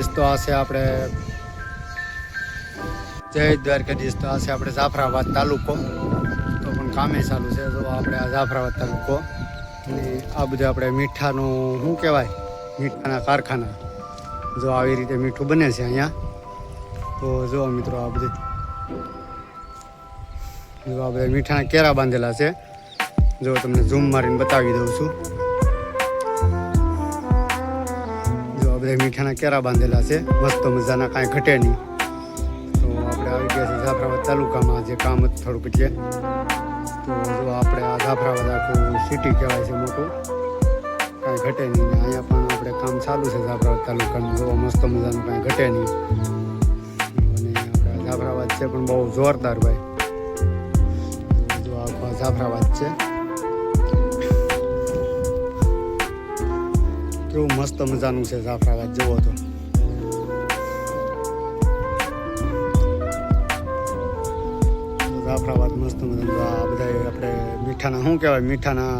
દ્વારકાધીશ તો આ છે આપણે જય દ્વારકાધીશ તો આ છે આપણે જાફરાબાદ તાલુકો તો પણ કામે ચાલુ છે. તો આપણે આ જાફરાબાદ તાલુકો અને આ બધું આપણે મીઠાનું શું કહેવાય મીઠાના કારખાના જો આવી રીતે મીઠું બને છે અહીંયા. તો જો મિત્રો આ બધું જો આ બધા મીઠાના કેરા બાંધેલા છે. જો તમને ઝૂમ મારીને બતાવી દઉં છું. જો આ બધા મીઠાના કેરા બાંધેલા છે મસ્ત મજાના, કાંઈ ઘટે નહીં. તો આપણે આવી ગયા છીએ જાફરાબાદ તાલુકામાં, જે કામ હતું થોડુંક એટલે. તો જો આપણે આ જાફરાબાદ આખું સિટી કહેવાય છે મોટું, કાંઈ ઘટે નહીં. અહીંયા પણ આપણે કામ ચાલુ છે જાફરાબાદ તાલુકાનું. જો મસ્ત મજાનું, કાંઈ ઘટે નહીં. અને આપણે જાફરાબાદ છે પણ બહુ જોરદાર ભાઈ. જો આખો જાફરાબાદ છે, કેવું મસ્ત મજાનું છે જાફરાબાદ. જુઓ તો જાફરાબાદ મસ્ત મજાનું. આ બધા આપણે મીઠાના શું કહેવાય મીઠાના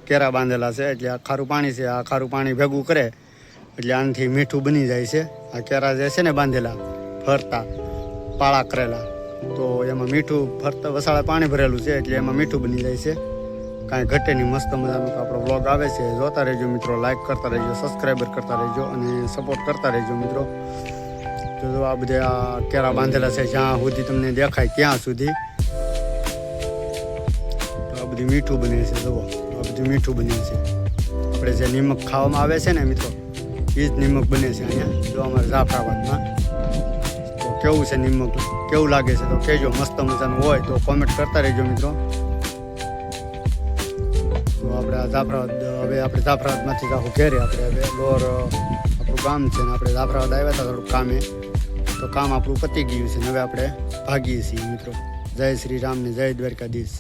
કેરા બાંધેલા છે. એટલે આ ખારું પાણી છે, આ ખારું પાણી ભેગું કરે એટલે આનાથી મીઠું બની જાય છે. આ કેરા જે છે ને બાંધેલા ફરતા પાળા કરેલા, તો એમાં મીઠું ફરતા વસાળા પાણી ભરેલું છે એટલે એમાં મીઠું બની જાય છે. કાંઈ ઘટે નહીં. મસ્ત મજાનો આપણો વ્લોગ આવે છે. જોતા રહેજો મિત્રો, લાઈક કરતા રહેજો, સબસ્ક્રાઈબર કરતા રહેજો અને સપોર્ટ કરતા રહેજો મિત્રો. તો આ બધા આ કેરા બાંધેલા છે જ્યાં સુધી તમને દેખાય ત્યાં સુધી. તો આ બધું મીઠું બને છે. જુઓ આ બધું મીઠું બને છે. આપણે જે નિમક ખાવામાં આવે છે ને મિત્રો, એ જ નિમક બને છે અહીંયા. જો અમારા જાફરાબાદમાં તો કેવું છે નિમક, કેવું લાગે છે તો કહેજો. મસ્ત મજાનું હોય તો કોમેન્ટ કરતા રહેજો મિત્રો. તો આપણે આ જાફરાબાદ, હવે આપણે જાફરાબાદમાંથી આખું ઘેરે આપણે હવે લોર આપણું ગામ છે ને આપણે જાફરાબાદ આવ્યા હતા થોડુંક કામે, તો કામ આપણું પતી ગયું છે ને હવે આપણે ભાગીએ છીએ મિત્રો. જય શ્રી રામ ને જય દ્વારકાધીશ.